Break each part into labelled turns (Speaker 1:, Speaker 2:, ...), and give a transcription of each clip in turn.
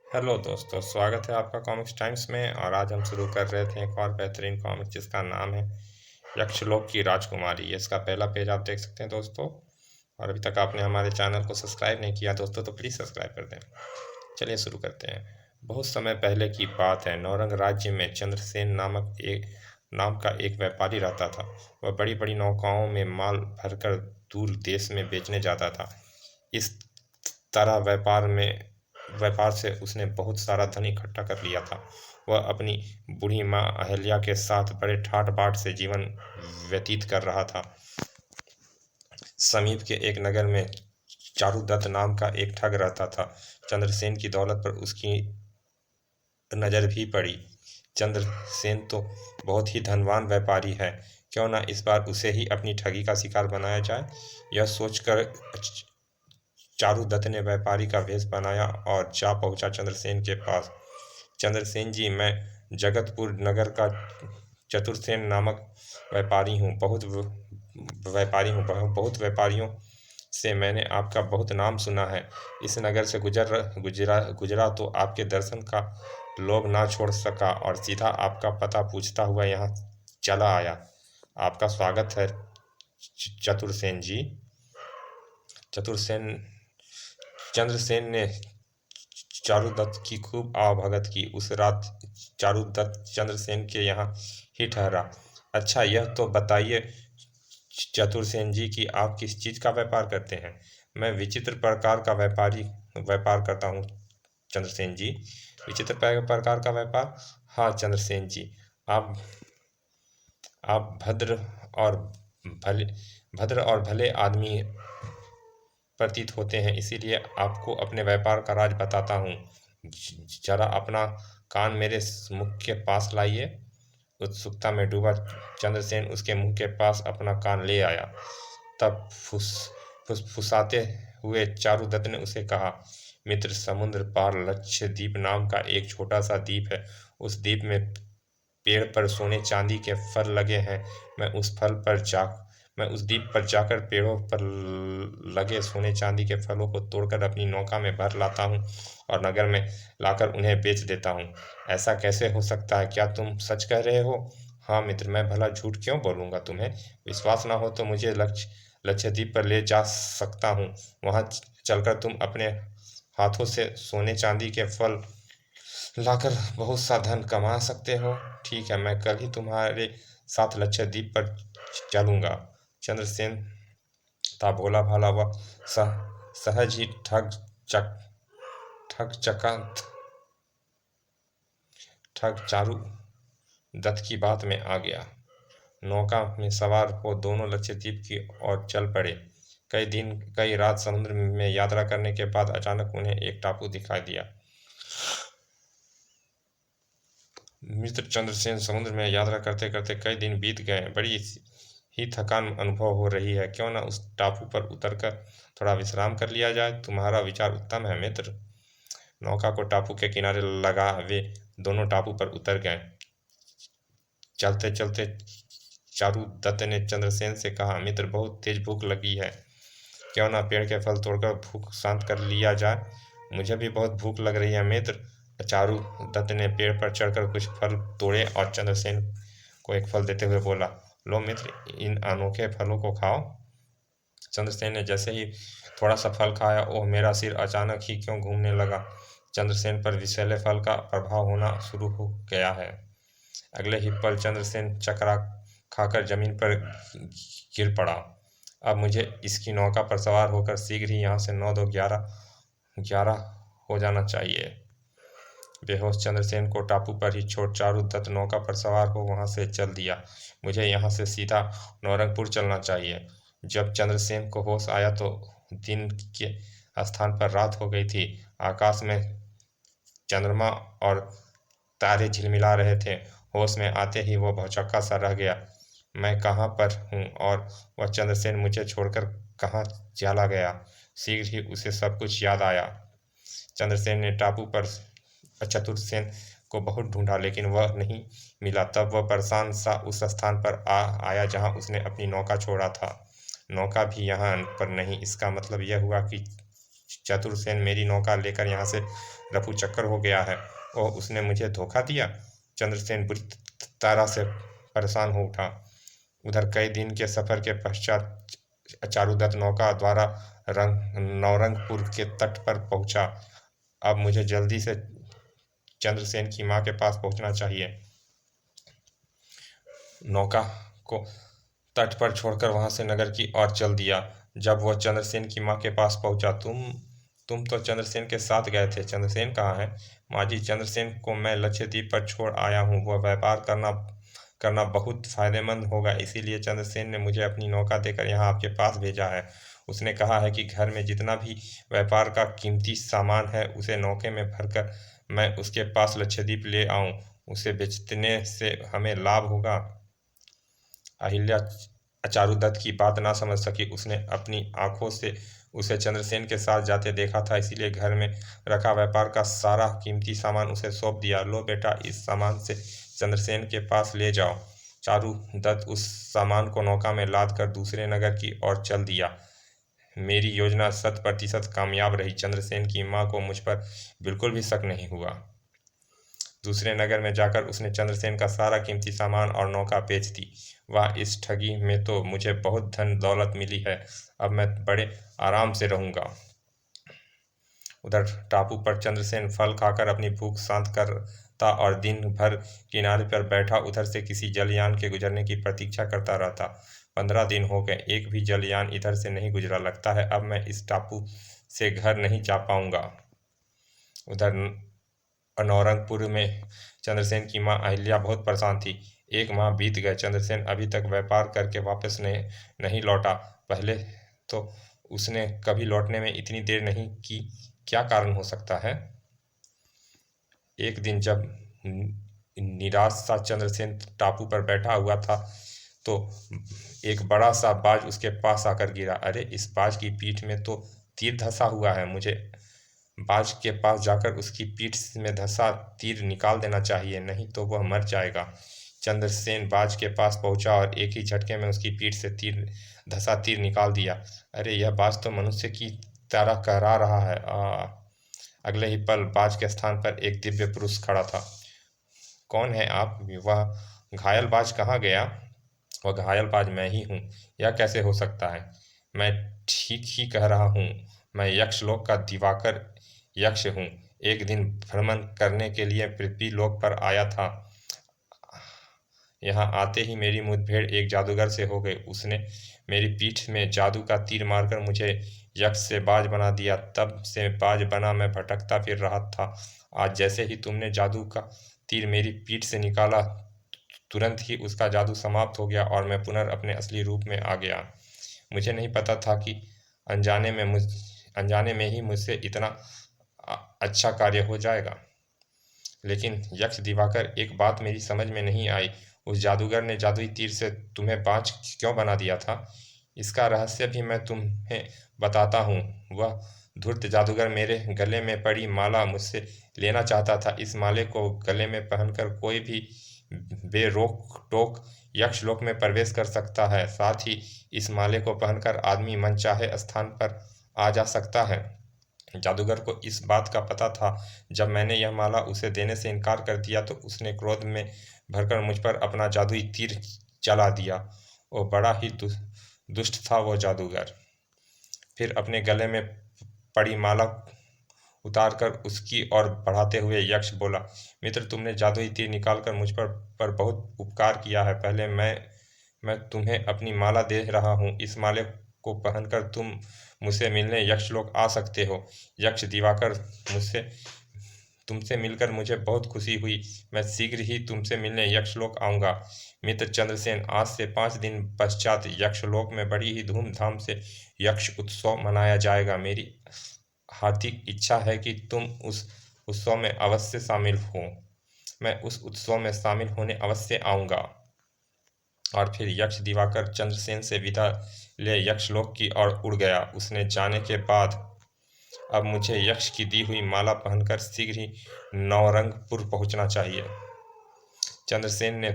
Speaker 1: Hello दोस्तों, स्वागत है आपका कॉमिक्स टाइम्स में। और आज हम शुरू कर रहे थे एक और बेहतरीन कॉमिक्स जिसका नाम है यक्षलोक की राजकुमारी। ये इसका पहला पेज आप देख सकते हैं दोस्तों। और अभी तक आपने हमारे चैनल को सब्सक्राइब नहीं किया दोस्तों तो प्लीज़ सब्सक्राइब कर दें। चलिए शुरू करते हैं। बहुत समय पहले की बात है। नौरंग राज्य में चंद्रसेन नाम का एक व्यापारी रहता था। वह बड़ी बड़ी नौकाओं में माल भरकर दूर देश में बेचने जाता था। इस तरह व्यापार से उसने बहुत सारा धन इकट्ठा कर लिया था। वह अपनी बूढ़ी माँ अहल्या के साथ बड़े ठाट बाट से जीवन व्यतीत कर रहा था। समीप के एक नगर में चारुदत्त नाम का एक ठग रहता था। चंद्रसेन की दौलत पर उसकी नज़र भी पड़ी। चंद्रसेन तो बहुत ही धनवान व्यापारी है, क्यों ना इस बार उसे ही अपनी ठगी का शिकार बनाया जाए। यह सोचकर चारुदत्त ने व्यापारी का भेष बनाया और जा पहुंचा चंद्रसेन के पास। चंद्रसेन जी, मैं जगतपुर नगर का चतुरसेन नामक व्यापारी हूँ। बहुत व्यापारियों से मैंने आपका बहुत नाम सुना है। इस नगर से गुजरा तो आपके दर्शन का लोभ ना छोड़ सका और सीधा आपका पता पूछता हुआ यहाँ चला आया। आपका स्वागत है चतुरसेन जी। चतुरसेन चंद्रसेन ने चारुदत्त की खूब आवभगत की। उस रात चारुदत्त चंद्रसेन के यहाँ ही ठहरा। अच्छा, यह तो बताइए चतुरसेन जी कि आप किस चीज़ का व्यापार करते हैं। मैं विचित्र प्रकार का व्यापार करता हूँ चंद्रसेन जी। विचित्र प्रकार का व्यापार? हाँ चंद्रसेन जी, आप आप और भले भद्र और भले आदमी प्रतीत होते हैं, इसीलिए आपको अपने व्यापार का राज बताता हूँ। जरा अपना कान मेरे मुख के पास लाइए। उत्सुकता में डूबा चंद्रसेन उसके मुंह के पास अपना कान ले आया। तब फुसफुसाते हुए चारुदत्त ने उसे कहा, मित्र, समुद्र पार लक्षद्वीप नाम का एक छोटा सा द्वीप है। उस द्वीप में पेड़ पर सोने चांदी के फल लगे हैं। मैं उस द्वीप पर जाकर पेड़ों पर लगे सोने चांदी के फलों को तोड़कर अपनी नौका में भर लाता हूँ और नगर में लाकर उन्हें बेच देता हूँ। ऐसा कैसे हो सकता है? क्या तुम सच कह रहे हो? हाँ मित्र, मैं भला झूठ क्यों बोलूँगा? तुम्हें विश्वास ना हो तो मुझे लक्षद्वीप पर ले जा सकता हूँ। वहाँ चलकर तुम अपने हाथों से सोने चांदी के फल लाकर बहुत सा धन कमा सकते हो। ठीक है, मैं कल ही तुम्हारे साथ लक्षद्वीप पर चलूँगा। चंद्रसेन था भोला भाला वह सहज ही ठग चारू दत्त की बात में आ गया। नौका में सवार हो दोनों लक्षद्वीप की ओर चल पड़े। कई रात समुद्र में यात्रा करने के बाद अचानक उन्हें एक टापू दिखाई दिया। मित्र चंद्रसेन, समुद्र में यात्रा करते करते कई दिन बीत गए। बड़ी ही थकान अनुभव हो रही है। क्यों न उस टापू पर उतरकर थोड़ा विश्राम कर लिया जाए। तुम्हारा विचार उत्तम है मित्र। नौका को टापू के किनारे लगा वे दोनों टापू पर उतर गए। चलते चलते चारुदत्त ने चंद्रसेन से कहा, मित्र, बहुत तेज भूख लगी है। क्यों ना पेड़ के फल तोड़कर भूख शांत कर लिया जाए। मुझे भी बहुत भूख लग रही है मित्र। चारुदत्त ने पेड़ पर चढ़कर कुछ फल तोड़े और चंद्रसेन को एक फल देते हुए बोला, लो मित्र, इन अनोखे फलों को खाओ। चंद्रसेन ने जैसे ही थोड़ा सा फल खाया, ओह, मेरा सिर अचानक ही क्यों घूमने लगा। चंद्रसेन पर विषैले फल का प्रभाव होना शुरू हो गया है। अगले ही पल चंद्रसेन चकरा खाकर जमीन पर गिर पड़ा। अब मुझे इसकी नौका पर सवार होकर शीघ्र ही यहाँ से 9-2-11 हो जाना चाहिए। बेहोश चंद्रसेन को टापू पर ही छोड़ चारुदत्त नौका पर सवार हो वहां से चल दिया। मुझे यहाँ से सीधा नौरंगपुर चलना चाहिए। जब चंद्रसेन को होश आया तो दिन के स्थान पर रात हो गई थी। आकाश में चंद्रमा और तारे झिलमिला रहे थे। होश में आते ही वह भौचक्का सा रह गया। मैं कहाँ पर हूँ और वह चंद्रसेन मुझे छोड़कर कहाँ चला गया? शीघ्र ही उसे सब कुछ याद आया। चंद्रसेन ने टापू पर चतुरसेन को बहुत ढूंढा, लेकिन वह नहीं मिला। तब वह परेशान सा उस स्थान पर आया जहाँ उसने अपनी नौका छोड़ा था। नौका भी यहाँ पर नहीं। इसका मतलब यह हुआ कि चतुरसेन मेरी नौका लेकर यहाँ से रफू चक्कर हो गया है और उसने मुझे धोखा दिया। चंद्रसेन बुरी तरह से परेशान हो उठा। उधर कई दिन के सफर के पश्चात चारुदत्त नौका द्वारा नौरंगपुर के तट पर पहुंचा। अब मुझे जल्दी से चंद्रसेन की माँ के पास पहुंचना चाहिए। नौका को तट पर छोड़कर वहां से नगर की ओर चल दिया। जब वह चंद्रसेन की माँ के पास पहुंचा, तुम तो चंद्रसेन के साथ गए थे। चंद्रसेन कहाँ है? माँ जी, चंद्रसेन को मैं लक्षद्वीप पर छोड़ आया हूँ। वह व्यापार करना बहुत फायदेमंद होगा, इसीलिए चंद्रसेन ने मुझे अपनी नौका देकर यहाँ आपके पास भेजा है। उसने कहा है कि घर में जितना भी व्यापार का कीमती सामान है उसे नौके में भरकर मैं उसके पास लक्षद्वीप ले आऊं। उसे बेचने से हमें लाभ होगा। अहिल्या चारुदत्त की बात ना समझ सकी। उसने अपनी आंखों से उसे चंद्रसेन के साथ जाते देखा था, इसीलिए घर में रखा व्यापार का सारा कीमती सामान उसे सौंप दिया। लो बेटा, इस सामान से चंद्रसेन के पास ले जाओ। चारुदत्त उस सामान को नौका में लाद कर दूसरे नगर की ओर चल दिया। मेरी योजना 100% कामयाब रही। चंद्रसेन की माँ को मुझ पर बिल्कुल भी शक नहीं हुआ। दूसरे नगर में जाकर उसने चंद्रसेन का सारा कीमती सामान और नौका बेच दी। वाह, इस ठगी में तो मुझे बहुत धन दौलत मिली है। अब मैं बड़े आराम से रहूंगा। उधर टापू पर चंद्रसेन फल खाकर अपनी भूख शांत करता और दिन भर किनारे पर बैठा उधर से किसी जलयान के गुजरने की प्रतीक्षा करता रहता। 15 दिन हो गए, एक भी जलयान इधर से नहीं गुजरा। लगता है अब मैं इस टापू से घर नहीं जा पाऊंगा। उधर नौरंगपुर में चंद्रसेन की माँ अहिल्या बहुत परेशान थी। 1 माह बीत गए, चंद्रसेन अभी तक व्यापार करके वापस नहीं लौटा। पहले तो उसने कभी लौटने में इतनी देर नहीं की। क्या कारण हो सकता है? एक दिन जब निराश सा चंद्रसेन टापू पर बैठा हुआ था तो एक बड़ा सा बाज उसके पास आकर गिरा। अरे, इस बाज की पीठ में तो तीर धंसा हुआ है। मुझे बाज के पास जाकर उसकी पीठ में धंसा तीर निकाल देना चाहिए, नहीं तो वह मर जाएगा। चंद्रसेन बाज के पास पहुंचा और एक ही झटके में उसकी पीठ से धंसा तीर निकाल दिया। अरे, यह बाज तो मनुष्य की तरह कहरा रहा है। अगले ही पल बाज के स्थान पर एक दिव्य पुरुष खड़ा था। कौन है आप? वह घायल बाज कहाँ गया? वह घायल बाज मैं ही हूँ। यह कैसे हो सकता है? मैं ठीक ही कह रहा हूँ। मैं यक्षलोक का दिवाकर यक्ष हूँ। एक दिन भ्रमण करने के लिए पृथ्वी लोक पर आया था। यहाँ आते ही मेरी मुठभेड़ एक जादूगर से हो गई। उसने मेरी पीठ में जादू का तीर मारकर मुझे यक्ष से बाज बना दिया। तब से बाज बना मैं भटकता फिर रहा था। आज जैसे ही तुमने जादू का तीर मेरी पीठ से निकाला, तुरंत ही उसका जादू समाप्त हो गया और मैं पुनः अपने असली रूप में आ गया। मुझे नहीं पता था कि अनजाने में ही मुझसे इतना अच्छा कार्य हो जाएगा। लेकिन यक्ष दिवाकर, एक बात मेरी समझ में नहीं आई। उस जादूगर ने जादुई तीर से तुम्हें बाज क्यों बना दिया था? इसका रहस्य भी मैं तुम्हें बताता हूँ। वह धूर्त जादूगर मेरे गले में पड़ी माला मुझसे लेना चाहता था। इस माले को गले में पहनकर कोई भी बेरोक टोक यक्षलोक में प्रवेश कर सकता है। साथ ही इस माले को पहनकर आदमी मनचाहे स्थान पर आ जा सकता है। जादूगर को इस बात का पता था। जब मैंने यह माला उसे देने से इनकार कर दिया तो उसने क्रोध में भरकर मुझ पर अपना जादुई तीर चला दिया। वो बड़ा ही दुष्ट था वो जादूगर। फिर अपने गले में पड़ी माला उतारकर उसकी ओर बढ़ाते हुए यक्ष बोला, मित्र, तुमने जादुई तीर निकालकर मुझ पर बहुत उपकार किया है। पहले मैं तुम्हें अपनी माला दे रहा हूँ। इस माले को पहनकर तुम मुझसे मिलने यक्षलोक आ सकते हो। यक्ष दिवाकर, तुमसे मिलकर मुझे बहुत खुशी हुई। मैं शीघ्र ही तुमसे मिलने यक्षलोक आऊँगा। मित्र चंद्रसेन, आज से 5 दिन पश्चात यक्षलोक में बड़ी ही धूमधाम से यक्ष उत्सव मनाया जाएगा। मेरी हार्दिक इच्छा है कि तुम उस उत्सव में अवश्य शामिल हो। मैं उस उत्सव में शामिल होने अवश्य आऊँगा। और फिर यक्ष दिवाकर चंद्रसेन से विदा ले यक्षलोक की ओर उड़ गया। उसने जाने के बाद अब मुझे यक्ष की दी हुई माला पहनकर शीघ्र ही नौरंगपुर पहुंचना चाहिए। चंद्रसेन ने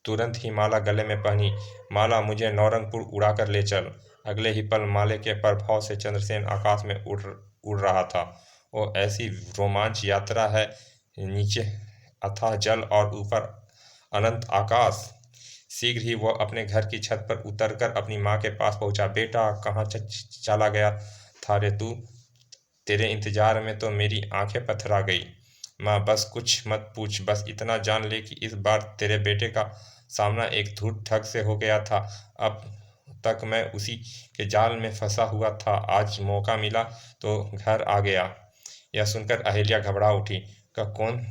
Speaker 1: तुरंत ही माला गले में पहनी। माला, मुझे नौरंगपुर उड़ाकर ले चल। अगले ही पल माले के प्रभाव से चंद्रसेन आकाश में उड़ रहा था। वो ऐसी रोमांच यात्रा है, नीचे अथाह जल और ऊपर अनंत आकाश। शीघ्र ही वह अपने घर की छत पर उतरकर अपनी माँ के पास पहुंचा। बेटा, कहाँ चला गया था रे तू? तेरे इंतजार में तो मेरी आंखें पथरा गई। माँ, बस कुछ मत पूछ, बस इतना जान ले कि इस बार तेरे बेटे का सामना एक धूर्त ठग से हो गया था। अब तक मैं उसी के जाल में फंसा हुआ था, आज मौका मिला तो घर आ गया। यह सुनकर अहिल्या घबरा उठी। का कौन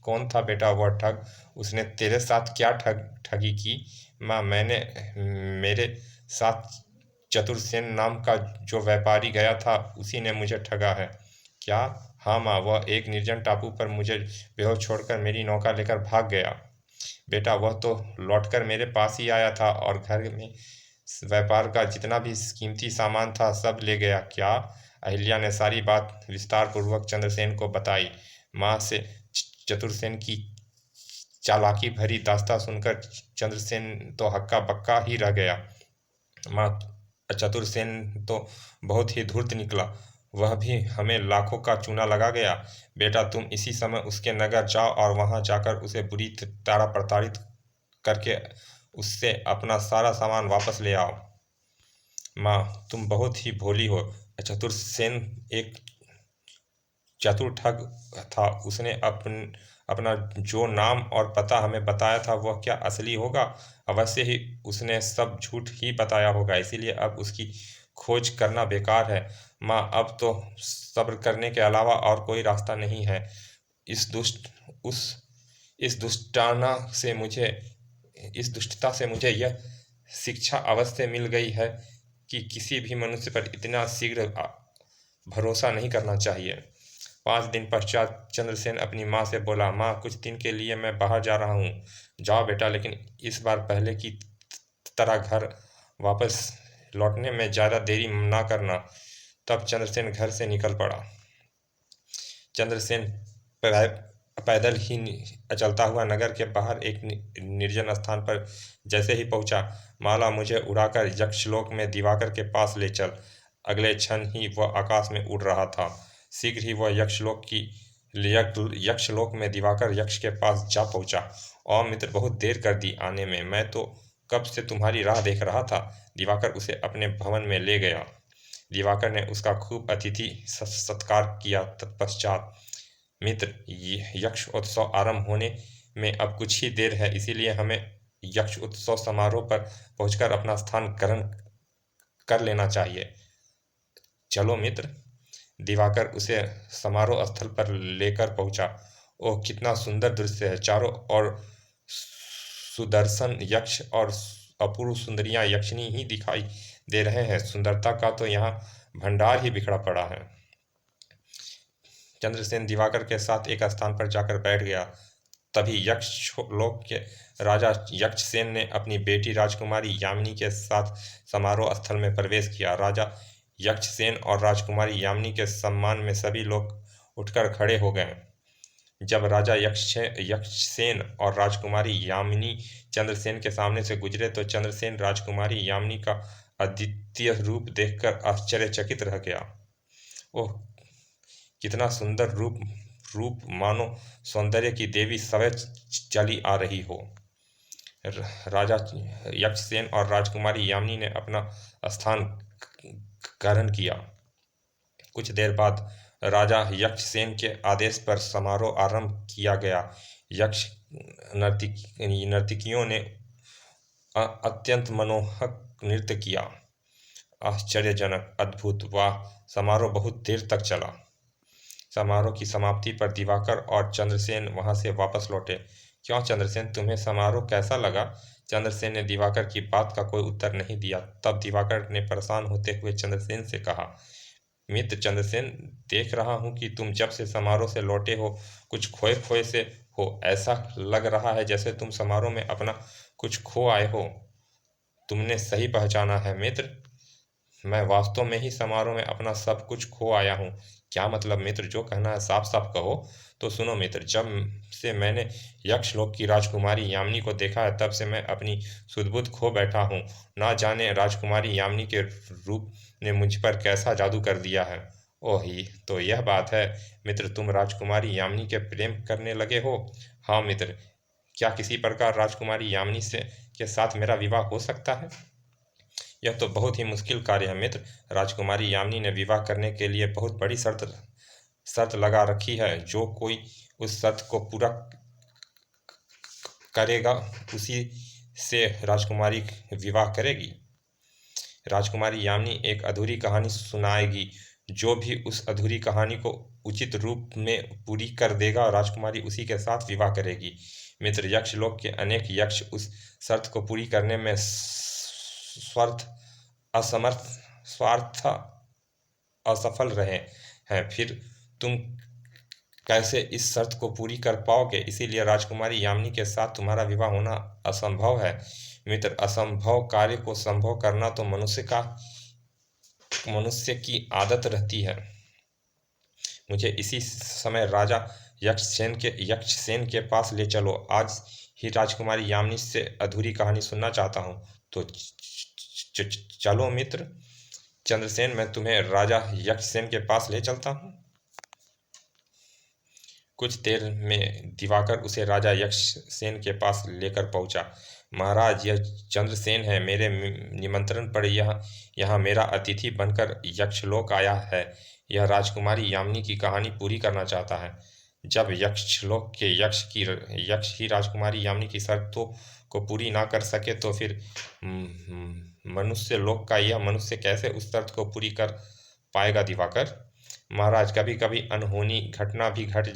Speaker 1: कौन था बेटा वह ठग? उसने तेरे साथ क्या ठगी की? माँ, मेरे साथ चतुरसेन नाम का जो व्यापारी गया था, उसी ने मुझे ठगा है। क्या? हाँ माँ, वह एक निर्जन टापू पर मुझे बेहोश छोड़कर मेरी नौका लेकर भाग गया। बेटा, वह तो लौटकर मेरे पास ही आया था और घर में व्यापार का जितना भी कीमती सामान था सब ले गया। क्या? अहिल्या ने सारी बात विस्तार पूर्वक चंद्रसेन को बताई। माँ से चतुरसेन की चालाकी भरी दास्तां सुनकर चंद्रसेन तो हक्का बक्का ही रह गया। माँ, चतुरसेन तो बहुत ही धूर्त निकला, वह भी हमें लाखों का चूना लगा गया। बेटा, तुम इसी समय उसके नगर जाओ और वहां जाकर उसे बुरी तरह प्रताड़ित करके उससे अपना सारा सामान वापस ले आओ। माँ, तुम बहुत ही भोली हो। चतुरसेन एक चतुर ठग था। उसने अपना जो नाम और पता हमें बताया था, वह क्या असली होगा? अवश्य ही उसने सब झूठ ही बताया होगा, इसीलिए अब उसकी खोज करना बेकार है। माँ, अब तो सब्र करने के अलावा और कोई रास्ता नहीं है। इस दुष्ट उस इस दुष्टाना से मुझे इस दुष्टता से मुझे यह शिक्षा अवश्य मिल गई है कि किसी भी मनुष्य पर इतना शीघ्र भरोसा नहीं करना चाहिए। 5 दिन पश्चात चंद्रसेन अपनी माँ से बोला, माँ, कुछ दिन के लिए मैं बाहर जा रहा हूँ। जाओ बेटा, लेकिन इस बार पहले की तरह घर वापस लौटने में ज़्यादा देरी ना करना। तब चंद्रसेन घर से निकल पड़ा। चंद्रसेन पैदल ही चलता हुआ नगर के बाहर एक निर्जन स्थान पर जैसे ही पहुंचा, माला, मुझे उड़ाकर यक्षलोक में दिवाकर के पास ले चल। अगले क्षण ही वह आकाश में उड़ रहा था। शीघ्र ही वह यक्षलोक में दिवाकर यक्ष के पास जा पहुंचा। और मित्र, बहुत देर कर दी आने में, मैं तो कब से तुम्हारी राह देख रहा था। दिवाकर उसे अपने भवन में ले गया। दिवाकर ने उसका खूब अतिथि सत्कार किया। तत्पश्चात, मित्र, यक्ष उत्सव आरंभ होने में अब कुछ ही देर है, इसीलिए हमें यक्ष उत्सव समारोह पर पहुंचकर अपना स्थान ग्रहण कर लेना चाहिए। चलो मित्र। दिवाकर उसे समारोह स्थल पर लेकर पहुंचा। ओह, कितना सुंदर दृश्य है! चारों ओर सुदर्शन यक्ष और अपूर्व सुंदरियां यक्षिणी ही दिखाई दे रहे हैं। सुंदरता का तो यहाँ भंडार ही बिखरा पड़ा है। चंद्रसेन दिवाकर के साथ एक स्थान पर जाकर बैठ गया। तभी यक्षलोक के राजा यक्षसेन ने अपनी बेटी राजकुमारी यामिनी के साथ समारोह स्थल में प्रवेश किया। राजा यक्षसेन और राजकुमारी यामिनी के सम्मान में सभी लोग उठकर खड़े हो गए। जब राजा यक्षसेन और राजकुमारी यामिनी चंद्रसेन के सामने से गुजरे तो चंद्रसेन राजकुमारी यामिनी का अद्वितीय रूप देखकर आश्चर्यचकित रह गया। ओह, कितना सुंदर रूप रूप मानो सौंदर्य की देवी स्वयं चली आ रही हो। राजा यक्षसेन और राजकुमारी यामिनी ने अपना स्थान ग्रहण किया। कुछ देर बाद राजा यक्षसेन के आदेश पर समारोह आरंभ किया गया। यक्ष नर्तकियों ने अत्यंत मनोहक नृत्य किया। आश्चर्यजनक, अद्भुत, वाह! समारोह बहुत देर तक चला। समारोह की समाप्ति पर दिवाकर और चंद्रसेन वहां से वापस लौटे। क्यों चंद्रसेन, तुम्हें समारोह कैसा लगा? चंद्रसेन ने दिवाकर की बात का कोई उत्तर नहीं दिया। तब दिवाकर ने परेशान होते हुए चंद्रसेन से कहा, मित्र चंद्रसेन, देख रहा हूं कि तुम जब से समारोह से लौटे हो कुछ खोए खोए से हो। ऐसा लग रहा है जैसे तुम समारोह में अपना कुछ खो आए हो। तुमने सही पहचाना है मित्र, मैं वास्तव में ही समारोह में अपना सब कुछ खो आया हूँ। क्या मतलब मित्र? जो कहना है साफ साफ कहो। तो सुनो मित्र, जब से मैंने यक्षलोक की राजकुमारी यामिनी को देखा है, तब से मैं अपनी सुध-बुध खो बैठा हूँ। ना जाने राजकुमारी यामिनी के रूप ने मुझ पर कैसा जादू कर दिया है। ओह ही तो यह बात है मित्र, तुम राजकुमारी यामिनी के प्रेम करने लगे हो। हाँ मित्र, क्या किसी प्रकार राजकुमारी यामिनी से के साथ मेरा विवाह हो सकता है? यह तो बहुत ही मुश्किल कार्य है मित्र। राजकुमारी यामिनी ने विवाह करने के लिए बहुत बड़ी शर्त शर्त लगा रखी है। जो कोई उस शर्त को पूरा करेगा उसी से राजकुमारी विवाह करेगी। राजकुमारी यामिनी एक अधूरी कहानी सुनाएगी। जो भी उस अधूरी कहानी को उचित रूप में पूरी कर देगा, राजकुमारी उसी के साथ विवाह करेगी। मित्र, यक्षलोक के अनेक यक्ष उस शर्त को पूरी करने में असमर्थ स्वार्थ असफल रहे हैं। फिर तुम कैसे इस शर्त को पूरी कर पाओगे? इसीलिए राजकुमारी यामिनी के साथ तुम्हारा विवाह होना असंभव है। मित्र, असंभव कार्य को संभव करना तो मनुष्य की आदत रहती है। मुझे इसी समय राजा यक्षसेन के पास ले चलो। आज ही राजकुमारी यामिनी से अधूरी कहानी सुनना चाहता हूँ। तो चलो मित्र चंद्रसेन, मैं तुम्हें राजा यक्षसेन के पास ले चलता हूँ। कुछ देर में दिवाकर उसे राजा यक्षसेन के पास लेकर पहुंचा। महाराज, यह चंद्रसेन है। मेरे निमंत्रण पर यहाँ मेरा अतिथि बनकर यक्षलोक आया है। यह राजकुमारी यामिनी की कहानी पूरी करना चाहता है। जब यक्षलोक के यक्ष ही राजकुमारी यामिनी की शर्तों को पूरी ना कर सके तो फिर मनुष्य लोक का यह मनुष्य कैसे उस शर्त को पूरी कर पाएगा? दिवाकर महाराज, कभी कभी अनहोनी घटना भी घट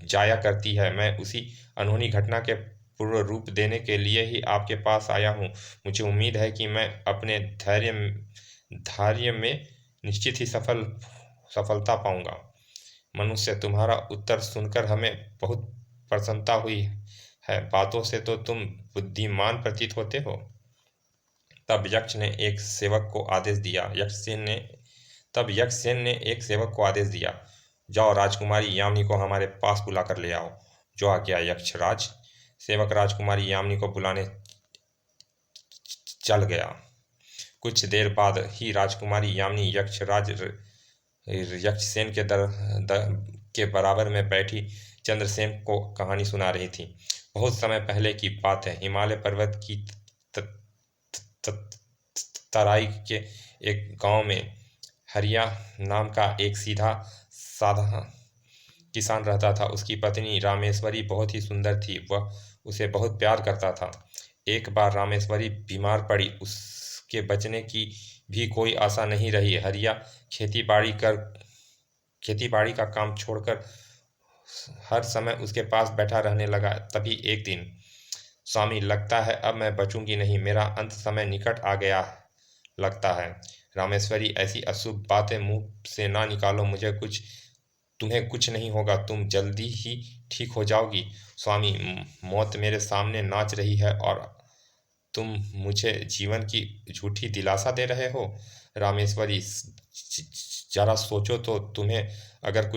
Speaker 1: जाया करती है। मैं उसी अनहोनी घटना के पूर्ण रूप देने के लिए ही आपके पास आया हूँ। मुझे उम्मीद है कि मैं अपने धैर्य में निश्चित ही सफलता पाऊंगा। मनुष्य, तुम्हारा उत्तर सुनकर हमें बहुत प्रसन्नता हुई है। बातों से तो तुम बुद्धिमान प्रतीत होते हो। तब यक्षसेन ने एक सेवक को आदेश दिया, जाओ राजकुमारी यामिनी को हमारे पास बुला कर ले आओ। जो आज्ञा यक्षराज। सेवक राजकुमारी यामिनी को बुलाने चल गया। कुछ देर बाद ही राजकुमारी यामिनी यक्षसेन के बराबर में बैठी चंद्रसेन को कहानी सुना रही थी। बहुत समय पहले की बात है। हिमालय पर्वत की तराई के एक गांव में हरिया नाम का एक सीधा साधा किसान रहता था। उसकी पत्नी रामेश्वरी बहुत ही सुंदर थी। वह उसे बहुत प्यार करता था। एक बार रामेश्वरी बीमार पड़ी। उसके बचने की भी कोई आशा नहीं रही। हरिया खेती बाड़ी का काम छोड़कर हर समय उसके पास बैठा रहने लगा। तभी एक दिन, स्वामी, लगता है अब मैं बचूंगी नहीं। मेरा अंत समय निकट आ गया लगता है। रामेश्वरी, ऐसी अशुभ बातें मुंह से ना निकालो। तुम्हें कुछ नहीं होगा। तुम जल्दी ही ठीक हो जाओगी। स्वामी, मौत मेरे सामने नाच रही है और तुम मुझे जीवन की झूठी दिलासा दे रहे हो। रामेश्वरी, जरा सोचो तो, तुम्हें अगर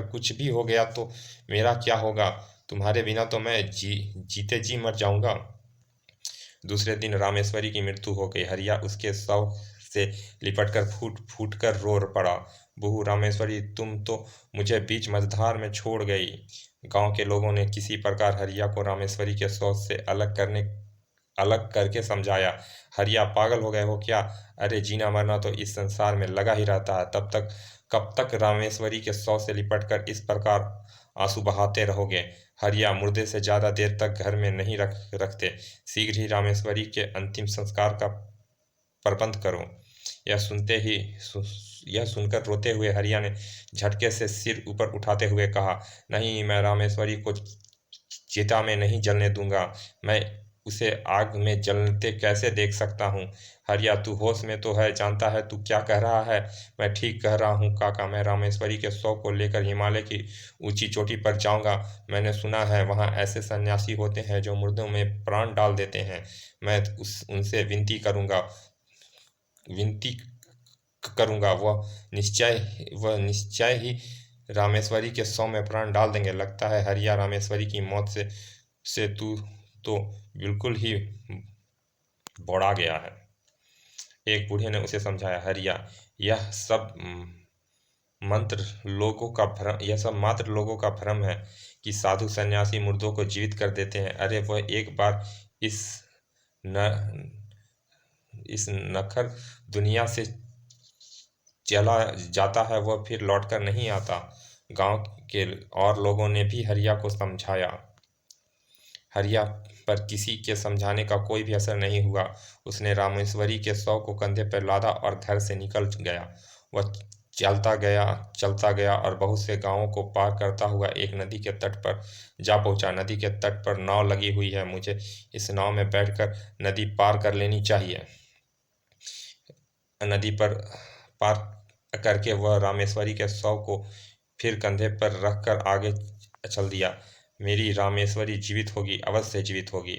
Speaker 1: कुछ भी हो गया तो मेरा क्या होगा? तुम्हारे बिना तो मैं जीते जी मर जाऊंगा। दूसरे दिन रामेश्वरी की मृत्यु हो गई। हरिया उसके शव से लिपटकर फूट फूट कर रो पड़ा। बहू रामेश्वरी, तुम तो मुझे बीच मझधार में छोड़ गई। गांव के लोगों ने किसी प्रकार हरिया को रामेश्वरी के शव से अलग करके समझाया। हरिया, पागल हो गए हो क्या? अरे, जीना मरना तो इस संसार में लगा ही रहता है। कब तक रामेश्वरी के शव से लिपटकर इस प्रकार आंसू बहाते रहोगे? हरिया, मुर्दे से ज्यादा देर तक घर में नहीं रखते। शीघ्र ही रामेश्वरी के अंतिम संस्कार का प्रबंध करो। यह सुनकर रोते हुए हरिया ने झटके से सिर ऊपर उठाते हुए कहा, नहीं, मैं रामेश्वरी को चिता में नहीं जलने दूंगा। मैं उसे आग में जलते कैसे देख सकता हूँ? हरिया, तू होश में तो है? जानता है तू क्या कह रहा है? मैं ठीक कह रहा हूँ काका। मैं रामेश्वरी के शव को लेकर हिमालय की ऊंची चोटी पर जाऊंगा। मैंने सुना है वहाँ ऐसे सन्यासी होते हैं जो मुर्दों में प्राण डाल देते हैं। मैं उनसे विनती करूंगा। वह निश्चय ही रामेश्वरी के शव में प्राण डाल देंगे। लगता है हरिया, रामेश्वरी की मौत से तू तो बिल्कुल ही बौड़ा गया है। एक बूढ़े ने उसे समझाया, हरिया, यह सब यह सब मात्र लोगों का भ्रम है कि साधु सन्यासी मुर्दों को जीवित कर देते हैं। अरे वह एक बार इस न इस नखर दुनिया से चला जाता है, वह फिर लौटकर नहीं आता। गांव के और लोगों ने भी हरिया को समझाया। हरिया पर किसी के समझाने का कोई भी असर नहीं हुआ। उसने रामेश्वरी के शव को कंधे पर लादा और घर से निकल गया। वह चलता गया और बहुत से गांवों को पार करता हुआ एक नदी के तट पर जा पहुंचा। नदी के तट पर नाव लगी हुई है, मुझे इस नाव में बैठकर नदी पार कर लेनी चाहिए। नदी पर पार करके वह रामेश्वरी के शव को फिर कंधे पर रखकर आगे चल दिया। मेरी रामेश्वरी जीवित होगी, अवश्य जीवित होगी।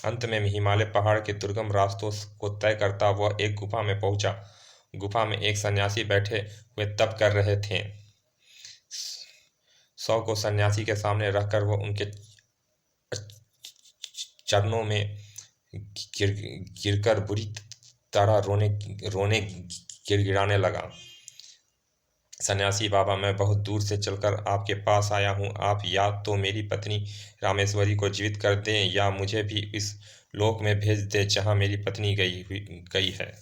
Speaker 1: अंत में हिमालय पहाड़ के दुर्गम रास्तों को तय करता वह एक गुफा में पहुंचा। गुफा में एक सन्यासी बैठे हुए तप कर रहे थे। शव को सन्यासी के सामने रखकर वह उनके चरणों में गिरकर बुरी तरह रोने गिड़गिड़ाने लगा। सन्यासी बाबा, मैं बहुत दूर से चलकर आपके पास आया हूँ। आप या तो मेरी पत्नी रामेश्वरी को जीवित कर दें या मुझे भी इस लोक में भेज दें जहाँ मेरी पत्नी गई है।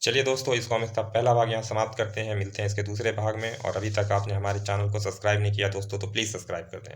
Speaker 1: चलिए दोस्तों, इस कॉमिक्स का पहला भाग यहाँ समाप्त करते हैं। मिलते हैं इसके दूसरे भाग में। और अभी तक आपने हमारे चैनल को सब्सक्राइब नहीं किया दोस्तों तो प्लीज़ सब्सक्राइब कर दें।